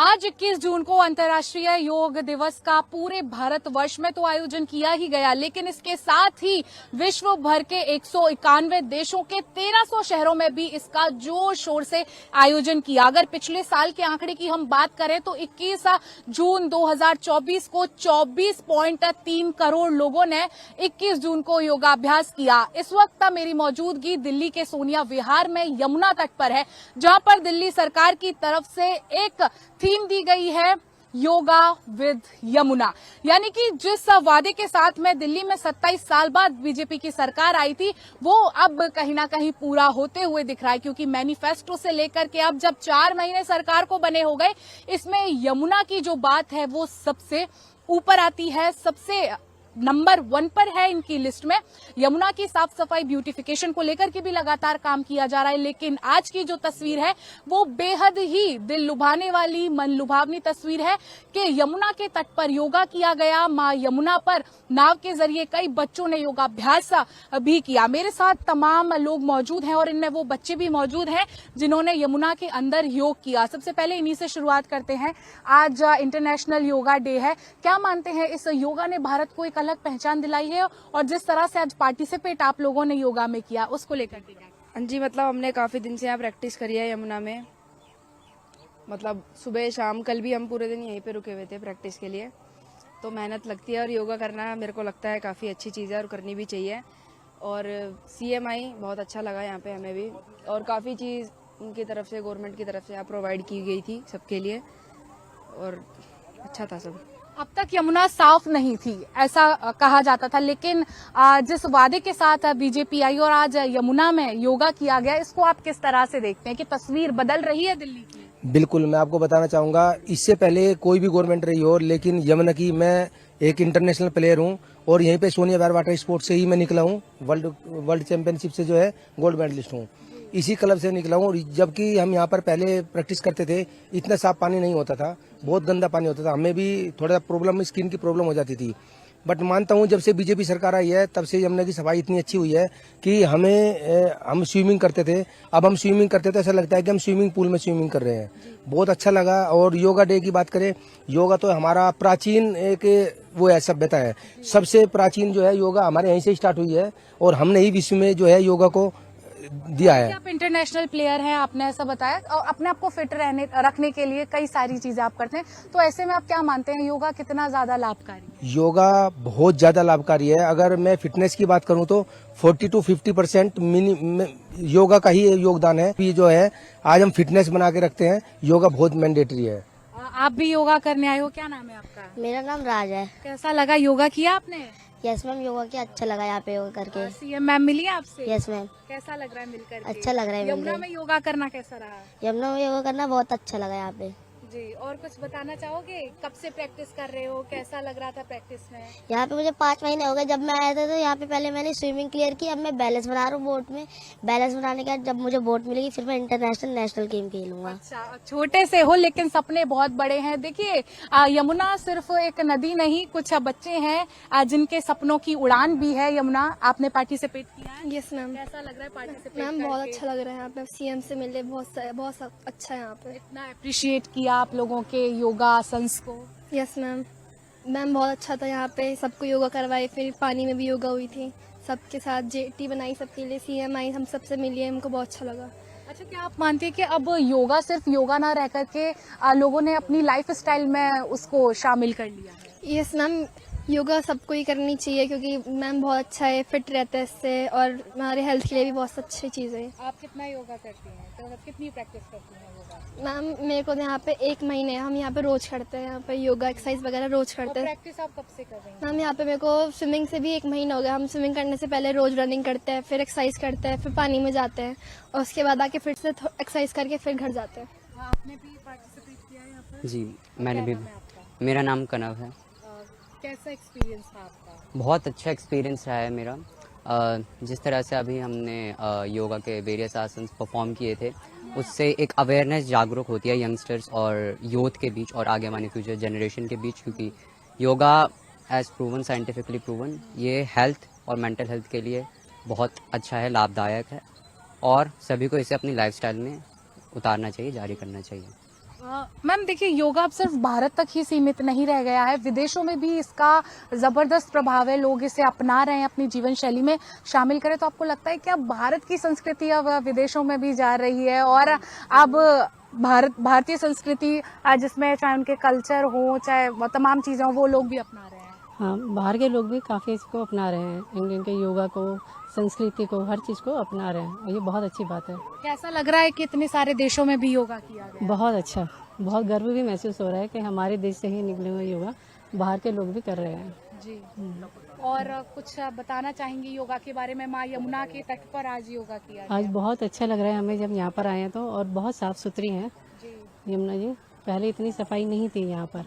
आज 21 जून को अंतर्राष्ट्रीय योग दिवस का पूरे भारतवर्ष में तो आयोजन किया ही गया, लेकिन इसके साथ ही विश्व भर के 191 देशों के 1300 शहरों में भी इसका जोर शोर से आयोजन किया। अगर पिछले साल के आंकड़े की हम बात करें तो 21 जून 2024 को 24.3 करोड़ लोगों ने 21 जून को योगाभ्यास किया। इस वक्त मेरी मौजूदगी दिल्ली के सोनिया विहार में यमुना तट पर है, जहां पर दिल्ली सरकार की तरफ से एक थीम दी गई है योगा विद यमुना, यानी कि जिस वादे के साथ में दिल्ली में 27 साल बाद बीजेपी की सरकार आई थी वो अब कहीं ना कहीं पूरा होते हुए दिख रहा है, क्योंकि मैनिफेस्टो से लेकर के अब जब 4 महीने सरकार को बने हो गए, इसमें यमुना की जो बात है वो सबसे ऊपर आती है, सबसे नंबर 1 पर है इनकी लिस्ट में। यमुना की साफ सफाई ब्यूटिफिकेशन को लेकर के भी लगातार काम किया जा रहा है, लेकिन आज की जो तस्वीर है वो बेहद ही दिल लुभाने वाली, मन लुभावनी तस्वीर है कि यमुना के तट पर योगा किया गया। मां यमुना पर नाव के जरिए कई बच्चों ने योगाभ्यास भी किया। मेरे साथ तमाम लोग मौजूद हैं और इनमें वो बच्चे भी मौजूद हैं जिन्होंने यमुना के अंदर योग किया। सबसे पहले इन्हीं से शुरुआत करते हैं। आज इंटरनेशनल योगा डे है, क्या मानते हैं इस योगा ने भारत को एक अलग पहचान दिलाई है, और जिस तरह से आज पार्टिसिपेट आप लोगों ने योगा में किया उसको लेकर के क्या? हाँ जी, मतलब हमने काफी दिन से यहाँ प्रैक्टिस करी है यमुना में, मतलब सुबह शाम। कल भी हम पूरे दिन यहीं पे रुके हुए थे प्रैक्टिस के लिए। तो मेहनत लगती है और योगा करना मेरे को लगता है काफी अच्छी चीज है और करनी भी चाहिए। और सीएम आई बहुत अच्छा लगा यहाँ पे हमें भी, और काफी चीज उनकी तरफ से, गवर्नमेंट की तरफ से यहाँ प्रोवाइड की गई थी सबके लिए, और अच्छा था सब। अब तक यमुना साफ नहीं थी ऐसा कहा जाता था, लेकिन जिस वादे के साथ बीजेपी आई और आज यमुना में योगा किया गया, इसको आप किस तरह से देखते हैं कि तस्वीर बदल रही है दिल्ली की? बिल्कुल, मैं आपको बताना चाहूंगा, इससे पहले कोई भी गवर्नमेंट रही हो, लेकिन यमुना की, मैं एक इंटरनेशनल प्लेयर हूं और यहीं पे सोनिया विहार वाटर स्पोर्ट्स से ही मैं निकला हूं। वर्ल्ड चैंपियनशिप से जो है गोल्ड मेडलिस्ट हूं, इसी क्लब से निकला हूँ। जबकि हम यहाँ पर पहले प्रैक्टिस करते थे, इतना साफ पानी नहीं होता था, बहुत गंदा पानी होता था, हमें भी थोड़ा प्रॉब्लम, स्किन की प्रॉब्लम हो जाती थी। बट मानता हूँ जब से बीजेपी सरकार आई है तब से यमुना की सफाई इतनी अच्छी हुई है कि हम स्विमिंग करते थे, अब हम स्विमिंग करते थे ऐसा लगता है कि हम स्विमिंग पूल में स्विमिंग कर रहे हैं। बहुत अच्छा लगा। और योगा डे की बात करें, योगा तो हमारा प्राचीन एक वो है, सभ्यता है। सबसे प्राचीन जो है योगा हमारे यहीं से स्टार्ट हुई है और हमने ही विश्व में जो है योगा को दिया है। आप इंटरनेशनल प्लेयर हैं, आपने ऐसा बताया, और अपने आप को फिट रखने के लिए कई सारी चीजें आप करते हैं, तो ऐसे में आप क्या मानते हैं योगा कितना ज्यादा लाभकारी है? योगा बहुत ज्यादा लाभकारी है। अगर मैं फिटनेस की बात करूं तो 40 to 50% योगा का ही योगदान है। ये जो है आज हम फिटनेस बना के रखते हैं, योगा बहुत मैंडेटरी है। आप भी योगा करने आए हो, क्या नाम है आपका? मेरा नाम राज है। कैसा लगा, योगा किया आपने? यस मैम, योगा किया, अच्छा लगा यहाँ पे योगा करके। सीएम मैम मिली आपसे? Yes ma'am. कैसा लग रहा है मिलकर? अच्छा लग रहा है यमुना में योगा करना कैसा रहा? यमुना में योगा करना बहुत अच्छा लगा यहाँ पे जी। और कुछ बताना चाहोगे, कब से प्रैक्टिस कर रहे हो, कैसा लग रहा था प्रैक्टिस में? यहाँ पे मुझे 5 महीने हो गए। जब मैं आया था तो यहाँ पे पहले मैंने स्विमिंग क्लियर की, अब मैं बैलेंस बना रहा हूँ बोट में। बैलेंस बनाने के बाद जब मुझे बोट मिलेगी फिर मैं इंटरनेशनल नेशनल गेम खेलूंगा। अच्छा, छोटे से हो लेकिन सपने बहुत बड़े हैं। देखिए, यमुना सिर्फ एक नदी नहीं, कुछ बच्चे हैं जिनके सपनों की उड़ान भी है यमुना। आपने पार्टिसिपेट किया है? Yes ma'am. कैसा लग रहा है पार्टिसिपेट? मैम बहुत अच्छा लग रहा है, यहाँ पे सीएम से मिले, बहुत अच्छा है यहाँ पे। इतना अप्रिशिएट किया आप लोगों के योगा आसन्स को। यस मैम, मैम बहुत अच्छा था यहाँ पे, सबको योगा करवाए, फिर पानी में भी योगा हुई थी, सबके साथ जेटी बनाई सबके लिए, सीएम आई, हम सबसे मिली, हमको बहुत अच्छा लगा। अच्छा, क्या आप मानते हैं कि अब योगा सिर्फ योगा ना रह करके लोगों ने अपनी लाइफ स्टाइल में उसको शामिल कर लिया है? यस मैम, योगा सबको ही करनी चाहिए क्योंकि मैम बहुत अच्छा है, फिट रहता है इससे, और हमारे हेल्थ के लिए भी बहुत अच्छी चीज़ है। आप कितना योगा करती हैं, तो मतलब कितनी प्रैक्टिस करती हैं योगा? मैम मेरे को यहाँ पे 1 महीने, हम यहाँ पे रोज करते हैं, यहाँ पे योगा एक्सरसाइज वगैरह रोज करते हैं। प्रैक्टिस आप कब से कर रही हैं? मैम यहाँ पे मेरे को स्विमिंग से भी 1 महीना हो गया। हम स्विमिंग करने से पहले रोज रनिंग करते हैं, फिर एक्सरसाइज करते हैं, फिर पानी में जाते हैं, और उसके बाद आके फिर से एक्सरसाइज करके फिर घर जाते हैं। आपने भी पार्टिसिपेट किया है यहाँ पर? जी, मैंने भी। नाम है आपका? मेरा नाम कनव है। कैसा एक्सपीरियंस था आपका? बहुत अच्छा एक्सपीरियंस रहा है मेरा। जिस तरह से अभी हमने योगा के वेरियस आसन परफॉर्म किए थे, उससे एक अवेयरनेस जागरूक होती है यंगस्टर्स और यूथ के बीच और आगे आने फ्यूचर जनरेशन के बीच, क्योंकि yoga is proven, scientifically proven, ये हेल्थ और मेंटल हेल्थ के लिए बहुत अच्छा है, लाभदायक है, और सभी को इसे अपनी लाइफस्टाइल में उतारना चाहिए, जारी करना चाहिए। मैम देखिए, योगा अब सिर्फ भारत तक ही सीमित नहीं रह गया है, विदेशों में भी इसका जबरदस्त प्रभाव है, लोग इसे अपना रहे हैं, अपनी जीवन शैली में शामिल करें। तो आपको लगता है कि अब भारत की संस्कृति अब विदेशों में भी जा रही है और अब भारतीय संस्कृति जिसमें चाहे उनके कल्चर हो, चाहे वो तमाम चीजें हो, वो लोग भी अपना रहे हैं? हाँ, बाहर के लोग भी काफ़ी इसको अपना रहे हैं, इंडियन के योगा को, संस्कृति को, हर चीज़ को अपना रहे हैं और ये बहुत अच्छी बात है। कैसा लग रहा है कि इतने सारे देशों में भी योगा किया गया? बहुत अच्छा, बहुत गर्व भी महसूस हो रहा है कि हमारे देश से ही निकले हुए योगा बाहर के लोग भी कर रहे हैं जी। और कुछ बताना चाहेंगे योगा के बारे में? माँ यमुना के तट पर आज योगा किया गया। आज बहुत अच्छा लग रहा है हमें जब यहाँ पर आए हैं तो, और बहुत साफ सुथरी है यमुना जी, पहले इतनी सफाई नहीं थी यहाँ पर,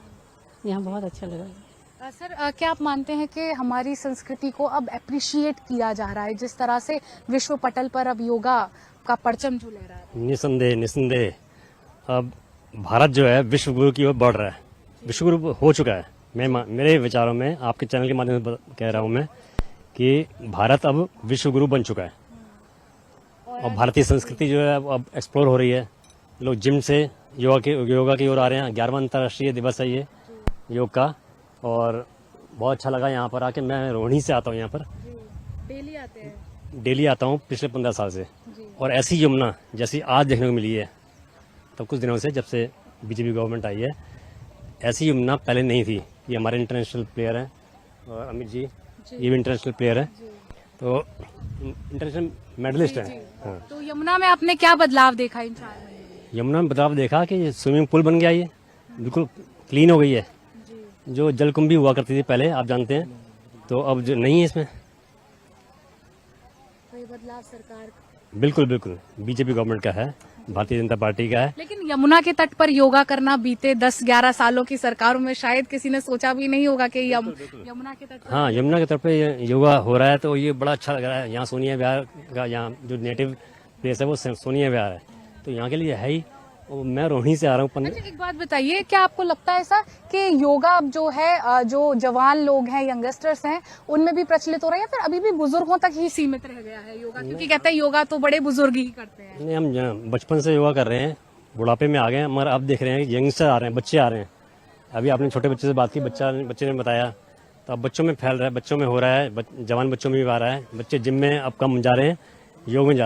यहाँ बहुत अच्छा लग रहा है। सर, क्या आप मानते हैं कि हमारी संस्कृति को अब अप्रिशिएट किया जा रहा है जिस तरह से विश्व पटल पर अब योगा का परचम जो लहरा रहा है? निसंदेह अब भारत जो है विश्व गुरु की ओर बढ़ रहा है, विश्व गुरु हो चुका है। मेरे विचारों में, आपके चैनल के माध्यम से कह रहा हूँ मैं कि भारत अब विश्व गुरु बन चुका है और भारतीय संस्कृति जो है अब एक्सप्लोर हो रही है। लोग जिम से योगा की ओर आ रहे हैं। 11वां अंतर्राष्ट्रीय दिवस है ये योग का, और बहुत अच्छा लगा यहाँ पर आके। मैं रोहिणी से आता हूँ यहाँ पर, डेली आते हैं? डेली आता हूँ पिछले 15 साल से, और ऐसी यमुना जैसी आज देखने को मिली है तो कुछ दिनों से, जब से बीजेपी गवर्नमेंट आई है, ऐसी यमुना पहले नहीं थी। ये हमारे इंटरनेशनल प्लेयर हैं, और अमित जी ये भी इंटरनेशनल प्लेयर है, तो इंटरनेशनल मेडलिस्ट है। हाँ। तो यमुना में आपने क्या बदलाव देखा इन 4 महीने में? यमुना में बदलाव देखा कि स्विमिंग पूल बन गया, ये बिल्कुल क्लीन हो गई है। जो जलकुंभी हुआ करती थी पहले, आप जानते हैं, तो अब जो नहीं है इसमें। तो ये बदलाव सरकार, बिल्कुल बिल्कुल बीजेपी गवर्नमेंट का है, भारतीय जनता पार्टी का है। लेकिन यमुना के तट पर योगा करना बीते 10-11 सालों की सरकारों में शायद किसी ने सोचा भी नहीं होगा कि यमुना के तट पर। हाँ, यमुना के तट पे योगा हो रहा है तो ये बड़ा अच्छा लग रहा है। यहाँ सोनिया विहार का, यहाँ जो नेटिव प्लेस है वो सोनिया विहार है, तो यहाँ के लिए है ही। और मैं रोहिणी से आ रहा हूँ। अच्छा, एक बात बताइए, क्या आपको लगता है ऐसा कि योगा अब जो है, जो जवान लोग हैं, यंगस्टर्स हैं, उनमें भी प्रचलित हो रहा है, या फिर अभी भी बुजुर्गों तक ही सीमित रह गया है योगा? क्योंकि कहते हैं योगा तो बड़े बुजुर्ग ही करते हैं। नहीं, हम बचपन से योगा कर रहे हैं, बुढ़ापे में आ गए हैं, मगर अब देख रहे हैं यंगस्टर आ रहे हैं, बच्चे आ रहे हैं। अभी आपने छोटे बच्चे से बात की, बच्चे ने बताया, तो अब बच्चों में फैल रहा है, बच्चों में हो रहा है, जवान बच्चों में भी आ रहा है। बच्चे जिम में अब कम जा रहे हैं, योग में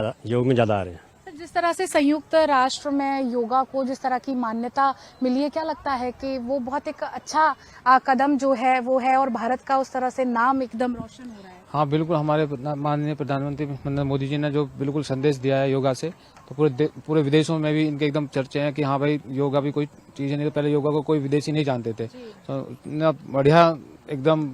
ज्यादा आ रहे हैं। जिस तरह से संयुक्त राष्ट्र में योगा को जिस तरह की मान्यता मिली है, क्या लगता है कि वो बहुत एक अच्छा कदम जो है वो है, और भारत का उस तरह से नाम एकदम रोशन हो रहा है? हाँ बिल्कुल, हमारे माननीय प्रधानमंत्री नरेंद्र मोदी जी ने जो बिल्कुल संदेश दिया है योगा से, तो पूरे विदेशों में भी इनके एकदम चर्चे हैं कि हाँ भाई, योगा भी कोई चीज नहीं। तो पहले योगा को कोई विदेशी नहीं जानते थे, तो इतना बढ़िया, एकदम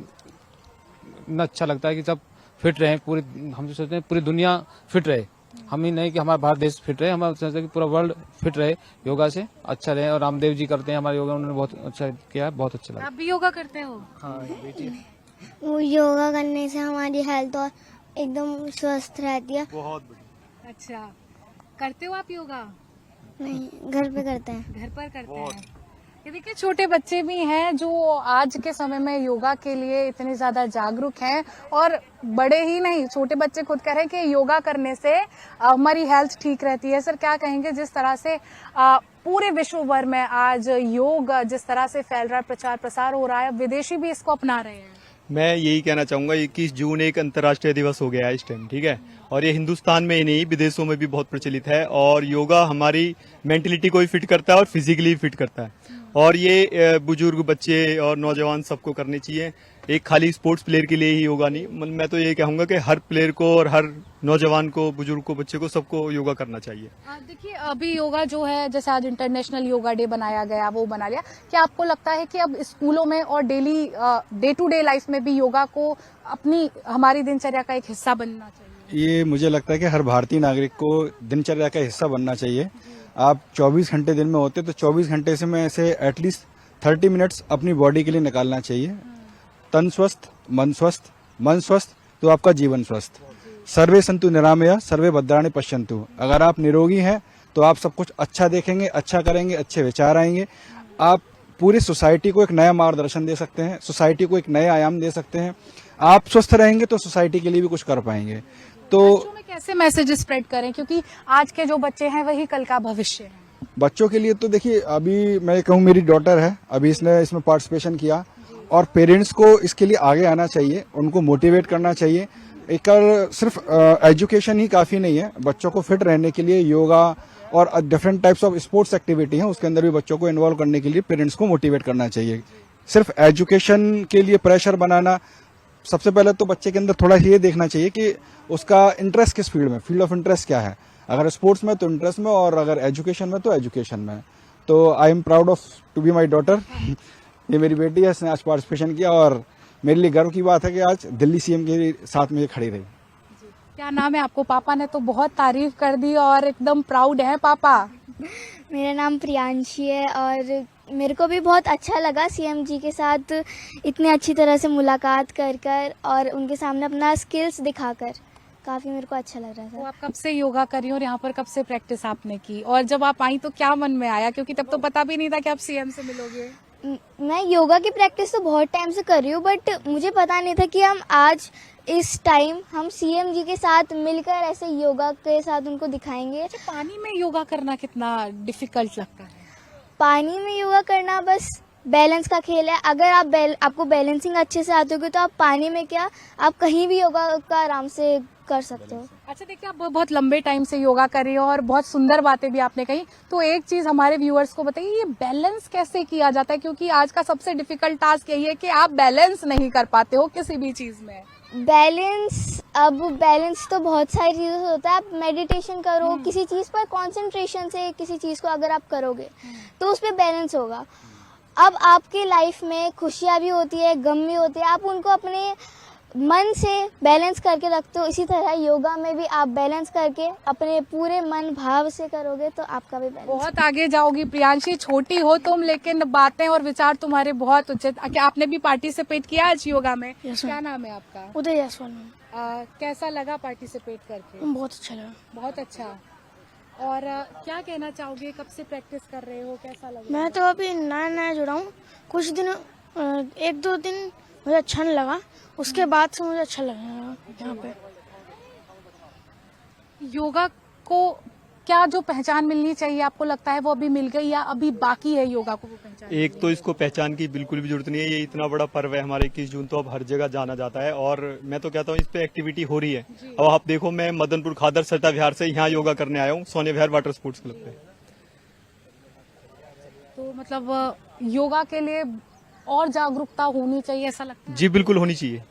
इतना अच्छा लगता है कि सब फिट रहे। हम तो सोचते हैं पूरी दुनिया फिट रहे, हम ही नहीं कि हमारा भारत देश फिट रहे, हम सोचते हैं कि पूरा वर्ल्ड फिट रहे, योगा से अच्छा रहे। और रामदेव जी करते हैं हमारे योगा, उन्होंने बहुत अच्छा किया है, बहुत अच्छा लगा। आप भी योगा करते हो? हाँ, योगा करने से हमारी हेल्थ और एकदम स्वस्थ रहती है। अच्छा, करते हो आप योगा? नहीं, घर पे करते हैं। घर पर करते हैं। ये देखिए, छोटे बच्चे भी हैं जो आज के समय में योगा के लिए इतने ज्यादा जागरूक हैं, और बड़े ही नहीं, छोटे बच्चे खुद कह रहे हैं कि योगा करने से हमारी हेल्थ ठीक रहती है। सर, क्या कहेंगे जिस तरह से पूरे विश्व भर में आज योग जिस तरह से फैल रहा है, प्रचार प्रसार हो रहा है, विदेशी भी इसको अपना रहे हैं? मैं यही कहना चाहूंगा, 21 जून एक अंतर्राष्ट्रीय दिवस हो गया है इस टाइम, ठीक है, और ये हिंदुस्तान में ही नहीं, विदेशों में भी बहुत प्रचलित है। और योगा हमारी मेंटलिटी को भी फिट करता है और फिजिकली फिट करता है, और ये बुजुर्ग, बच्चे और नौजवान सबको करनी चाहिए। एक खाली स्पोर्ट्स प्लेयर के लिए ही योगा नहीं, मैं तो ये कहूंगा कि हर प्लेयर को और हर नौजवान को, बुजुर्ग को, बच्चे को, सबको योगा करना चाहिए। देखिए, अभी योगा जो है, जैसे आज इंटरनेशनल योगा डे बनाया गया, वो बना लिया, क्या आपको लगता है कि अब स्कूलों में और daily day to day life में भी योगा को हमारी दिनचर्या का एक हिस्सा बनना चाहिए? ये मुझे लगता है कि हर भारतीय नागरिक को दिनचर्या का हिस्सा बनना चाहिए। आप 24 घंटे दिन में होते, तो 24 घंटे से में से एटलीस्ट 30 मिनट्स अपनी बॉडी के लिए निकालना चाहिए। तन स्वस्थ, मन स्वस्थ तो आपका जीवन स्वस्थ। सर्वे संतु निरामया, सर्वे भद्राणि पश्यन्तु। अगर आप निरोगी हैं तो आप सब कुछ अच्छा देखेंगे, अच्छा करेंगे, अच्छे विचार आएंगे। आप पूरी सोसाइटी को एक नया मार्गदर्शन दे सकते हैं, सोसाइटी को एक नए आयाम दे सकते हैं। आप स्वस्थ रहेंगे तो सोसाइटी के लिए भी कुछ कर पाएंगे। तो बच्चों में कैसे मैसेज स्प्रेड करें, क्योंकि आज के जो बच्चे हैं वही कल का भविष्य है? बच्चों के लिए तो देखिए, अभी मैं कहूँ मेरी डॉटर है, अभी इसने इसमें पार्टिसिपेशन किया, और पेरेंट्स को इसके लिए आगे आना चाहिए, उनको मोटिवेट करना चाहिए। एक सिर्फ एजुकेशन ही काफी नहीं है, बच्चों को फिट रहने के लिए योगा और different types of sports activity है, उसके अंदर भी बच्चों को इन्वॉल्व करने के लिए पेरेंट्स को मोटिवेट करना चाहिए। सिर्फ एजुकेशन के लिए प्रेशर बनाना, सबसे पहले तो बच्चे के अंदर थोड़ा ये देखना चाहिए कि उसका इंटरेस्ट किस फील्ड में, फील्ड ऑफ इंटरेस्ट क्या है। अगर स्पोर्ट्स में तो इंटरेस्ट में, और अगर एजुकेशन में तो एजुकेशन में। तो I am proud of to be my daughter. ये मेरी बेटी है, इसने आज पार्टिसिपेशन किया, और मेरे लिए गर्व की बात है कि आज दिल्ली सीएम के साथ में ये खड़ी रही। क्या नाम है आपको? पापा ने तो बहुत तारीफ कर दी और एकदम प्राउड है पापा। मेरा नाम प्रियांशी है और मेरे को भी बहुत अच्छा लगा सीएम जी के साथ इतनी अच्छी तरह से मुलाकात कर और उनके सामने अपना स्किल्स दिखाकर काफ़ी मेरे को अच्छा लग रहा तो था। आप कब से योगा कर रही हो और यहाँ पर कब से प्रैक्टिस आपने की, और जब आप आई तो क्या मन में आया, क्योंकि तब तो पता भी नहीं था कि आप सीएम से मिलोगे। मैं योगा की प्रैक्टिस तो बहुत टाइम से कर रही हूँ, बट मुझे पता नहीं था कि हम आज इस टाइम हम सीएम जी के साथ मिलकर ऐसे योगा के साथ उनको दिखाएंगे। अच्छा, पानी में योगा करना कितना डिफिकल्ट लगता है? पानी में योगा करना बस बैलेंस का खेल है। अगर आपको बैलेंसिंग अच्छे से आती होगी तो आप पानी में क्या, आप कहीं भी योगा का आराम से कर सकते हो। अच्छा, देखिए आप बहुत लंबे टाइम से योगा कर रही हो और बहुत सुंदर बातें भी आपने कही, तो एक चीज हमारे व्यूअर्स को बताइए, ये बैलेंस कैसे किया जाता है, क्योंकि आज का सबसे डिफिकल्ट टास्क यही है कि आप बैलेंस नहीं कर पाते हो किसी भी चीज में। बैलेंस तो बहुत सारी चीज़ों से होता है। आप मेडिटेशन करो, किसी चीज़ पर कंसंट्रेशन से किसी चीज़ को अगर आप करोगे तो उस पर बैलेंस होगा। अब आपके लाइफ में खुशियाँ भी होती है, गम भी होती है, आप उनको अपने मन से बैलेंस करके रखते हो। इसी तरह योगा में भी आप बैलेंस करके अपने पूरे मन भाव से करोगे तो आपका भी बैलेंस। बहुत आगे जाओगी प्रियांशी, छोटी हो तुम लेकिन बातें और विचार तुम्हारे बहुत उचित। क्या आपने भी पार्टिसिपेट किया आज योगा में? क्या नाम है आपका? उदय जायसवाल। कैसा लगा पार्टिसिपेट करके? बहुत अच्छा लगा। बहुत अच्छा। और क्या कहना चाहोगे, कब से प्रैक्टिस कर रहे हो, कैसा लगा? मैं तो अभी नया जुड़ा हूँ, कुछ दिन 1-2 दिन मुझे अच्छा नहीं लगा, उसके बाद से मुझे अच्छा लगा यहाँ पे। योगा को क्या जो पहचान मिलनी चाहिए आपको लगता है वो अभी मिल गई, या अभी बाकी है योगा को वो पहचान? एक तो इसको पहचान की बिल्कुल भी जरूरत नहीं है, ये इतना बड़ा पर्व है हमारे 21 जून, तो अब हर जगह जाना जाता है, और मैं तो कहता हूँ इस पे एक्टिविटी हो रही है। अब आप देखो, मैं मदनपुर खादर सरिता विहार से यहाँ योगा करने आया हूँ, सोने विहार वाटर स्पोर्ट्स क्लब पे। तो मतलब योगा के लिए और जागरूकता होनी चाहिए, ऐसा लगता है? जी बिल्कुल होनी चाहिए।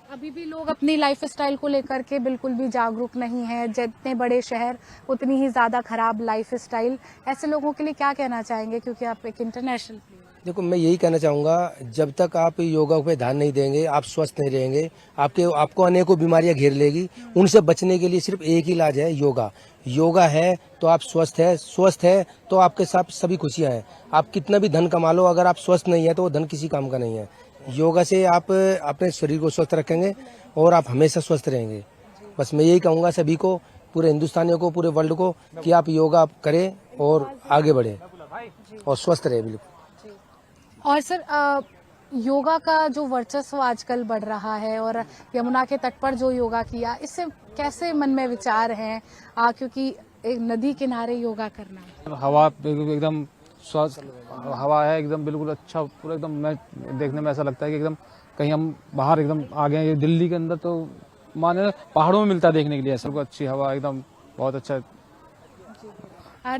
अभी भी लोग अपनी लाइफ स्टाइल को लेकर के बिल्कुल भी जागरूक नहीं है। जितने बड़े शहर उतनी ही ज्यादा खराब लाइफ स्टाइल। ऐसे लोगों के लिए क्या कहना चाहेंगे, क्योंकि आप एक इंटरनेशनल प्लेयर? देखो, मैं यही कहना चाहूंगा, जब तक आप योगा पे ध्यान नहीं देंगे, आप स्वस्थ नहीं रहेंगे, आपको अनेकों बीमारियां घेर लेगी। उनसे बचने के लिए सिर्फ एक ही इलाज है, योगा। योगा है तो आप स्वस्थ है तो आपके साथ सभी खुशियां हैं। आप कितना भी धन कमा लो, अगर आप स्वस्थ नहीं है तो वो धन किसी काम का नहीं है। योगा से आप अपने शरीर को स्वस्थ रखेंगे और आप हमेशा स्वस्थ रहेंगे। बस मैं यही कहूंगा सभी को, पूरे हिंदुस्तानियों को, पूरे वर्ल्ड को, कि आप योगा करें और आगे बढ़े और स्वस्थ रहे बिल्कुल। और सर, योगा का जो वर्चस्व आजकल बढ़ रहा है और यमुना के तट पर जो योगा किया, इससे कैसे मन में विचार हैं, क्योंकि एक नदी किनारे योगा करना, हवा एकदम स्वस्थ हवा है, एकदम बिल्कुल अच्छा, पूरा एकदम, मैं देखने में ऐसा लगता है कि एकदम कहीं हम बाहर एकदम आ गए हैं। दिल्ली के अंदर तो माने पहाड़ों में मिलता है देखने के लिए, ऐसा अच्छी हवा, एकदम बहुत अच्छा।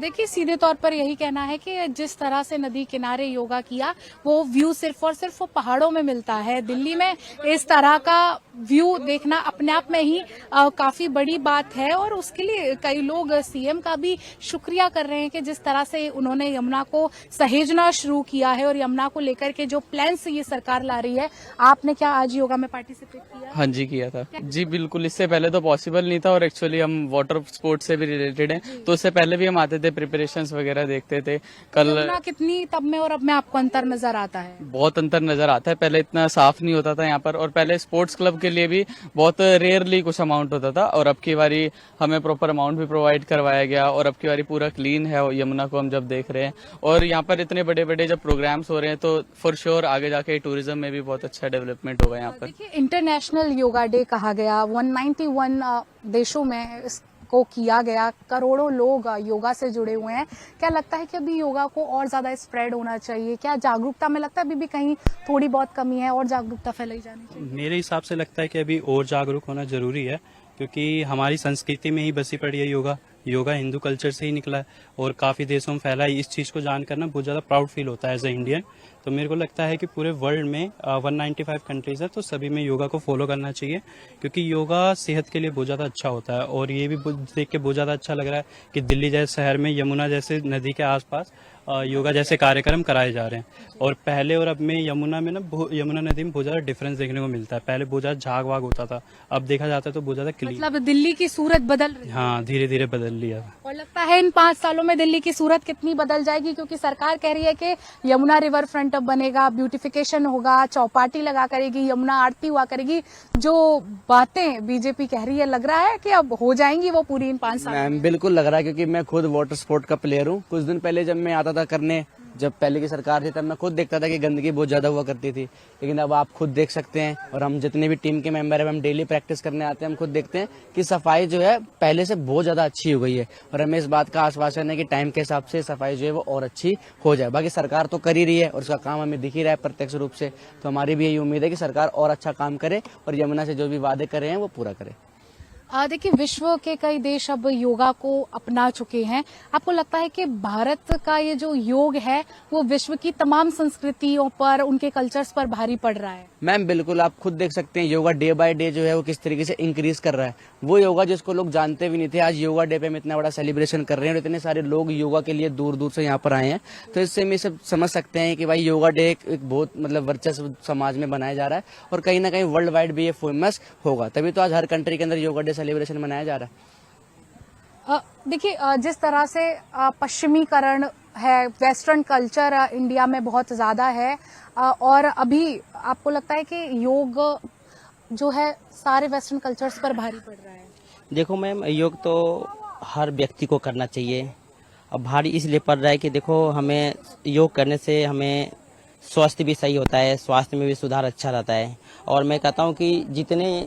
देखिए, सीधे तौर पर यही कहना है कि जिस तरह से नदी किनारे योगा किया, वो व्यू सिर्फ और सिर्फ वो पहाड़ों में मिलता है। दिल्ली में इस तरह का व्यू देखना अपने आप में ही काफी बड़ी बात है, और उसके लिए कई लोग सीएम का भी शुक्रिया कर रहे हैं कि जिस तरह से उन्होंने यमुना को सहेजना शुरू किया है और यमुना को लेकर के जो प्लान्स ये सरकार ला रही है। आपने क्या आज योगा में पार्टिसिपेट किया? हाँ जी, किया था जी, बिल्कुल। इससे पहले तो पॉसिबल नहीं था, और एक्चुअली हम वाटर स्पोर्ट्स से भी रिलेटेड हैं, तो उससे पहले भी हम आते थे, प्रिपरेशंस वगैरह देखते थे। कल कितनी तब में और अब में आपको अंतर नजर आता है? बहुत अंतर नजर आता है। पहले इतना साफ नहीं होता था यहाँ पर, और पहले स्पोर्ट्स क्लब के लिए भी बहुत रेयरली कुछ अमाउंट होता था, और अब की बारी हमें प्रॉपर अमाउंट भी प्रोवाइड करवाया गया, और अब की बारी पूरा क्लीन है यमुना को हम जब देख रहे हैं। और यहाँ पर इतने बड़े बड़े जब प्रोग्राम्स हो रहे हैं तो फॉर श्योर आगे जाके टूरिज्म में भी बहुत अच्छा डेवलपमेंट होगा यहाँ पर। देखिए, इंटरनेशनल योगा डे कहा गया, 191 देशों में इसको को किया गया, करोड़ों लोग योगा से जुड़े हुए हैं। क्या लगता है कि अभी योगा को और ज्यादा स्प्रेड होना चाहिए? क्या जागरूकता में लगता है अभी भी कहीं थोड़ी बहुत कमी है और जागरूकता फैलाई जानी चाहिए? मेरे हिसाब से लगता है कि अभी और जागरूक होना जरूरी है, क्योंकि हमारी संस्कृति में ही बसी पड़ी है योगा। योगा हिंदू कल्चर से ही निकला है और काफ़ी देशों में फैला है। इस चीज़ को जानकर ना बहुत ज़्यादा प्राउड फील होता है एज ए इंडियन। तो मेरे को लगता है कि पूरे वर्ल्ड में 195 कंट्रीज है, तो सभी में योगा को फॉलो करना चाहिए, क्योंकि योगा सेहत के लिए बहुत ज़्यादा अच्छा होता है। और ये भी देख के बहुत ज़्यादा अच्छा लग रहा है कि दिल्ली जैसे शहर में यमुना जैसे नदी के आसपास योगा जैसे कार्यक्रम कराए जा रहे हैं। और पहले और अब में यमुना में ना यमुना नदी में बहुत ज़्यादा डिफरेंस देखने को मिलता है। पहले बहुत ज़्यादा झाग वाग होता था, अब देखा जाता है तो बहुत ज़्यादा क्लीन। मतलब दिल्ली की सूरत बदल रही है। हाँ, धीरे धीरे बदल लिया। और लगता है इन 5 सालों में दिल्ली की सूरत कितनी बदल जाएगी, क्योंकि सरकार कह रही है कि यमुना रिवर फ्रंट अब बनेगा, ब्यूटिफिकेशन होगा, चौपाटी लगा करेगी, यमुना आरती हुआ करेगी। जो बातें बीजेपी कह रही है, लग रहा है कि अब हो जाएंगी वो पूरी इन 5 सालों में? मैम बिल्कुल लग रहा है, क्योंकि मैं खुद वाटर स्पोर्ट का प्लेयर हूँ। कुछ दिन पहले जब मैं आता था करने, जब पहले की सरकार थी तब मैं खुद देखता था कि गंदगी बहुत ज्यादा हुआ करती थी, लेकिन अब आप खुद देख सकते हैं। और हम जितने भी टीम के मेंबर हैं, हम डेली प्रैक्टिस करने आते हैं, हम खुद देखते हैं कि सफाई जो है पहले से बहुत ज्यादा अच्छी हो गई है। और हमें इस बात का आश्वासन है कि टाइम के हिसाब से सफाई जो है वो और अच्छी हो जाए। बाकी सरकार तो कर ही रही है और उसका काम हमें दिख ही रहा है प्रत्यक्ष रूप से। तो हमारी भी यही उम्मीद है कि सरकार और अच्छा काम करे और यमुना से जो भी वादे कर रहे हैं वो पूरा करे। देखिए, विश्व के कई देश अब योगा को अपना चुके हैं। आपको लगता है कि भारत का ये जो योग है वो विश्व की तमाम संस्कृतियों पर, उनके कल्चर्स पर भारी पड़ रहा है? मैम बिल्कुल, आप खुद देख सकते हैं योगा डे बाय डे जो है वो किस तरीके से इंक्रीज कर रहा है। वो योगा जिसको लोग जानते भी नहीं थे, आज योगा डे पे हम इतना बड़ा सेलिब्रेशन कर रहे हैं और इतने सारे लोग योगा के लिए दूर दूर से यहाँ पर आए हैं। तो इससे हम ये सब समझ सकते हैं कि भाई योगा डे एक बहुत मतलब वर्चस्व समाज में बनाया जा रहा है और कहीं ना कहीं वर्ल्ड वाइड भी ये फेमस होगा। तभी तो आज हर कंट्री के अंदर योगा डे सेलिब्रेशन मनाया जा रहा है। देखिए, जिस तरह से पश्चिमीकरण है, वेस्टर्न कल्चर इंडिया में बहुत ज्यादा है, और अभी आपको लगता है कि योग जो है सारे वेस्टर्न कल्चर्स पर भारी पड़ रहा है? देखो मैम, योग तो हर व्यक्ति को करना चाहिए। अब भारी इसलिए पड़ रहा है कि देखो, हमें योग करने से हमें स्वास्थ्य भी सही होता है, स्वास्थ्य में भी सुधार अच्छा रहता है। और मैं कहता हूँ कि जितने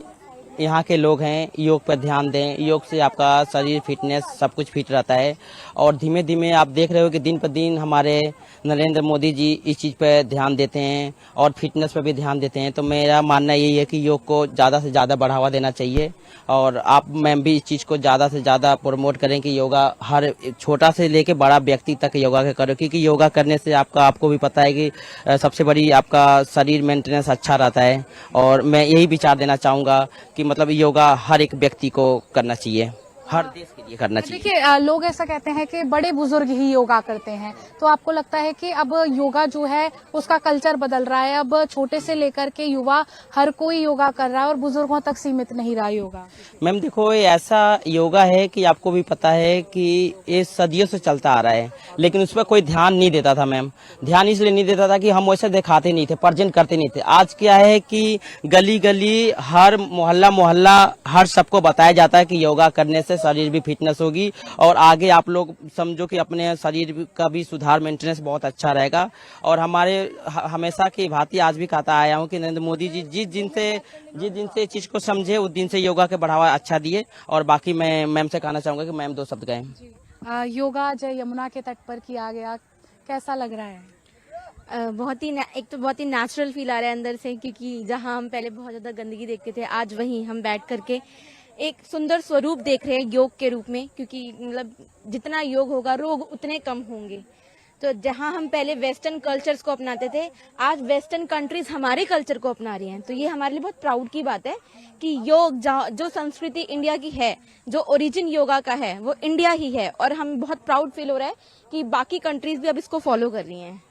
यहाँ के लोग हैं योग पर ध्यान दें। योग से आपका शरीर, फिटनेस सब कुछ फिट रहता है। और धीमे धीमे आप देख रहे हो कि दिन पर दिन हमारे नरेंद्र मोदी जी इस चीज़ पर ध्यान देते हैं और फिटनेस पर भी ध्यान देते हैं। तो मेरा मानना यही है कि योग को ज़्यादा से ज़्यादा बढ़ावा देना चाहिए और आप मैम भी इस चीज़ को ज़्यादा से ज़्यादा प्रमोट करें कि योगा हर छोटा से लेके बड़ा व्यक्ति तक योगा करो, क्योंकि योगा करने से आपको भी पता है कि सबसे बड़ी आपका शरीर मेंटेनेंस अच्छा रहता है। और मैं यही विचार देना चाहूँगा कि मतलब योगा हर एक व्यक्ति को करना चाहिए, हर देश के लिए करना चाहिए। देखिए, लोग ऐसा कहते हैं कि बड़े बुजुर्ग ही योगा करते हैं, तो आपको लगता है कि अब योगा जो है उसका कल्चर बदल रहा है, अब छोटे से लेकर के युवा हर कोई योगा कर रहा है और बुजुर्गों तक सीमित नहीं रहा योगा? मैम देखो, ये ऐसा योगा है कि आपको भी पता है कि ये सदियों से चलता आ रहा है, लेकिन उस पर कोई ध्यान नहीं देता था। मैम ध्यान इसलिए नहीं देता था कि हम वैसे दिखाते नहीं थे, प्रेजेंट करते नहीं थे। आज क्या है कि गली गली, हर मोहल्ला मोहल्ला, हर सबको बताया जाता है कि योगा करने से शरीर भी फिटनेस होगी और आगे आप लोग समझो कि अपने शरीर का भी सुधार, मेंटेनेंस बहुत अच्छा रहेगा। और हमारे हमेशा की भांति आज भी कहता आया हूँ कि नरेंद्र मोदी जी जिस दिन से चीज को समझे उस दिन से योगा के बढ़ावा अच्छा दिए। और बाकी मैं मैम से कहना चाहूंगा कि मैम 2 शब्द कहें। योगा जय यमुना के तट पर किया गया, कैसा लग रहा है? एक तो बहुत ही नेचुरल फील आ रहा है अंदर से, क्योंकि जहां हम पहले बहुत ज्यादा गंदगी देखते थे, आज वहीं हम बैठ करके एक सुंदर स्वरूप देख रहे हैं योग के रूप में। क्योंकि मतलब जितना योग होगा रोग उतने कम होंगे। तो जहां हम पहले वेस्टर्न कल्चर्स को अपनाते थे, आज वेस्टर्न कंट्रीज हमारे कल्चर को अपना रही हैं। तो ये हमारे लिए बहुत प्राउड की बात है कि योग जो संस्कृति इंडिया की है, जो ओरिजिन योगा का है वो इंडिया ही है। और हमें बहुत प्राउड फील हो रहा है कि बाकी कंट्रीज भी अब इसको फॉलो कर रही हैं।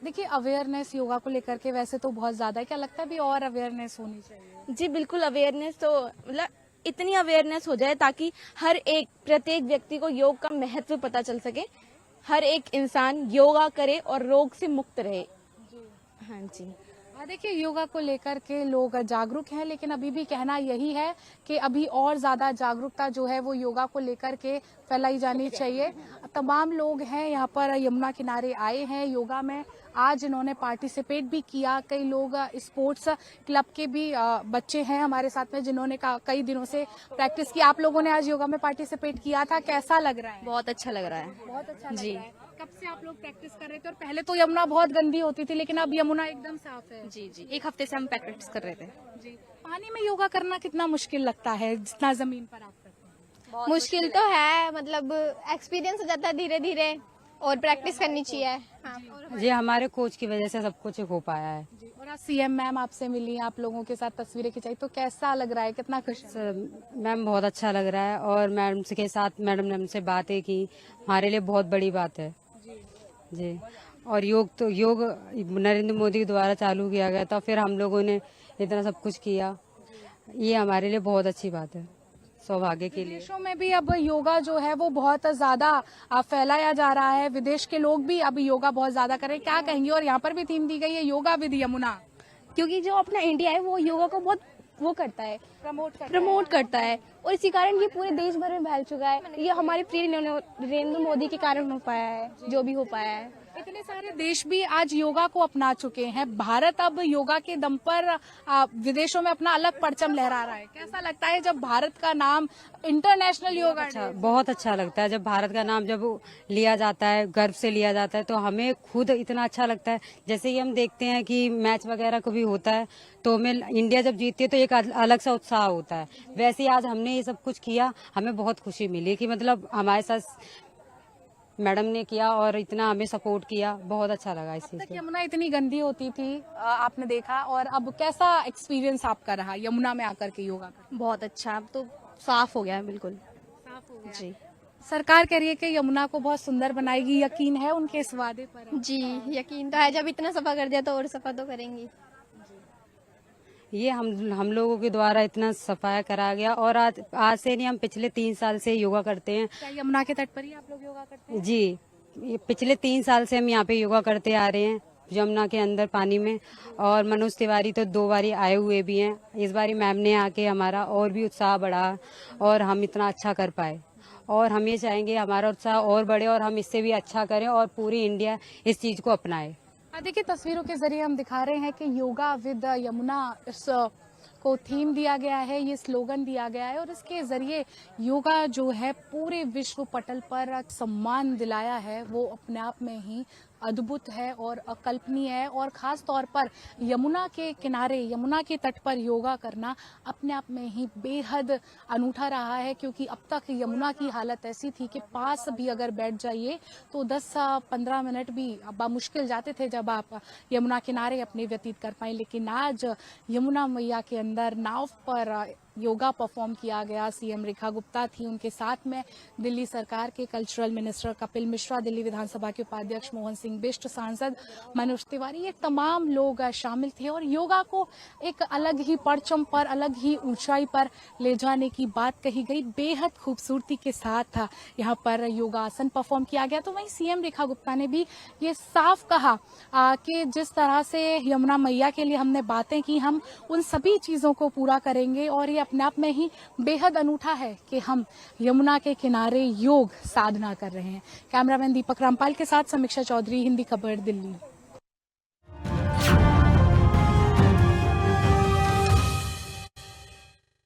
देखिए, अवेयरनेस योगा को लेकर के वैसे तो बहुत ज्यादा है, क्या लगता है भी और अवेयरनेस होनी चाहिए? जी बिल्कुल, अवेयरनेस तो मतलब इतनी अवेयरनेस हो जाए ताकि प्रत्येक व्यक्ति को योग का महत्व पता चल सके, हर एक इंसान योगा करे और रोग से मुक्त रहे। हाँ जी। देखिए, योगा को लेकर के लोग जागरूक हैं, लेकिन अभी भी कहना यही है कि अभी और ज्यादा जागरूकता जो है वो योगा को लेकर के फैलाई जानी चाहिए। तमाम लोग हैं यहाँ पर यमुना किनारे आए हैं योगा में, आज इन्होंने पार्टिसिपेट भी किया। कई लोग स्पोर्ट्स क्लब के भी बच्चे हैं हमारे साथ में जिन्होंने कई दिनों से प्रैक्टिस की। आप लोगों ने आज योगा में पार्टिसिपेट किया था, कैसा लग रहा है? बहुत अच्छा लग रहा है। बहुत अच्छा लग जी। रहा है। कब से आप लोग प्रैक्टिस कर रहे थे? और पहले तो यमुना बहुत गंदी होती थी, लेकिन अब यमुना एकदम साफ है। जी जी, 1 हफ्ते से हम प्रैक्टिस कर रहे थे। जी। पानी में योगा करना कितना मुश्किल लगता है जितना जमीन पर आप करते हैं? मुश्किल तो है, मतलब एक्सपीरियंस हो जाता है धीरे धीरे और प्रैक्टिस करनी चाहिए। हाँ। जी, हमारे कोच की वजह से सब कुछ हो पाया है। जी। और आज सीएम मैम आपसे मिली, आप लोगों के साथ तस्वीरें खिंचाई, तो कैसा लग रहा है, कितना खुश है? मैम बहुत अच्छा लग रहा है और मैडम के साथ मैडम ने हमसे बातें की, हमारे लिए बहुत बड़ी बात है। जी। और योग नरेंद्र मोदी के द्वारा चालू किया गया था, फिर हम लोगों ने इतना सब कुछ किया, ये हमारे लिए बहुत अच्छी बात है, सौभाग्य के लिए। विदेशों में भी अब योगा जो है वो बहुत ज्यादा फैलाया जा रहा है, विदेश के लोग भी अब योगा बहुत ज्यादा कर रहे हैं, क्या कहेंगे? और यहाँ पर भी थीम दी गई है योगा विद यमुना, क्योंकि जो अपना इंडिया है वो योगा को बहुत वो करता है, प्रमोट करता है और इसी कारण ये पूरे देश भर में फैल चुका है। ये हमारे प्रिय नरेंद्र मोदी के कारण हो पाया है, जो भी हो पाया है। इतने सारे देश भी आज योगा को अपना चुके हैं। भारत अब योगा के दम पर विदेशों में अपना अलग परचम लहरा रहा है। कैसा लगता है जब भारत का नाम इंटरनेशनल योगा अच्छा, बहुत अच्छा लगता है जब भारत का नाम जब लिया जाता है, गर्व से लिया जाता है, तो हमें खुद इतना अच्छा लगता है। जैसे ही हम देखते हैं कि मैच वगैरह को भी होता है तो हमें इंडिया जब जीतती है तो एक अलग सा उत्साह होता है। वैसे ही आज हमने ये सब कुछ किया, हमें बहुत खुशी मिली कि मतलब हमारे साथ मैडम ने किया और इतना हमें सपोर्ट किया, बहुत अच्छा लगा इस चीज से। यमुना इतनी गंदी होती थी, आपने देखा, और अब कैसा एक्सपीरियंस आपका रहा यमुना में आकर के योगा का? बहुत अच्छा, अब तो साफ हो गया है, बिल्कुल साफ हो गया। जी। सरकार कह रही है कि यमुना को बहुत सुंदर बनाएगी, यकीन है उनके इस वादे पर? जी, यकीन तो है, जब इतना सफा कर दिया तो और सफा तो करेंगी। ये हम लोगों के द्वारा इतना सफाया करा गया और आज से नहीं, हम पिछले 3 साल से योगा करते हैं। क्या यमुना के तट पर ही आप लोग योगा करते हैं? जी, ये पिछले 3 साल से हम यहाँ पे योगा करते आ रहे हैं यमुना के अंदर पानी में, और मनोज तिवारी तो 2 बारी आए हुए भी हैं। इस बारी मैम ने आके हमारा और भी उत्साह बढ़ा और हम इतना अच्छा कर पाए, और हम ये चाहेंगे हमारा उत्साह और बढ़े और हम इससे भी अच्छा करें और पूरी इंडिया इस चीज को अपनाए। देखिए, तस्वीरों के जरिए हम दिखा रहे हैं कि योगा विद यमुना इस को थीम दिया गया है, ये स्लोगन दिया गया है, और इसके जरिए योगा जो है पूरे विश्व पटल पर सम्मान दिलाया है, वो अपने आप में ही अद्भुत है और अकल्पनीय है। और खास तौर पर यमुना के किनारे, यमुना के तट पर योगा करना अपने आप में ही बेहद अनूठा रहा है, क्योंकि अब तक यमुना की हालत ऐसी थी कि पास भी अगर बैठ जाइए तो 10-15 मिनट भी मुश्किल जाते थे जब आप यमुना किनारे अपने व्यतीत कर पाए। लेकिन आज यमुना मैया के अंदर नाव पर योगा परफॉर्म किया गया। सीएम रेखा गुप्ता थी, उनके साथ में दिल्ली सरकार के कल्चरल मिनिस्टर कपिल मिश्रा, दिल्ली विधानसभा के उपाध्यक्ष मोहन सिंह बिष्ट, सांसद मनोज तिवारी, ये तमाम लोग शामिल थे और योगा को एक अलग ही परचम पर, अलग ही ऊंचाई पर ले जाने की बात कही गई। बेहद खूबसूरती के साथ यहाँ पर योगासन परफॉर्म किया गया। तो वहीं सीएम रेखा गुप्ता ने भी ये साफ कहा कि जिस तरह से यमुना मैया के लिए हमने बातें की, हम उन सभी चीजों को पूरा करेंगे, और ये अपने आप में ही बेहद अनूठा है कि हम यमुना के किनारे योग साधना कर रहे हैं। कैमरामैन दीपक रामपाल के साथ समीक्षा चौधरी, हिंदी खबर, दिल्ली।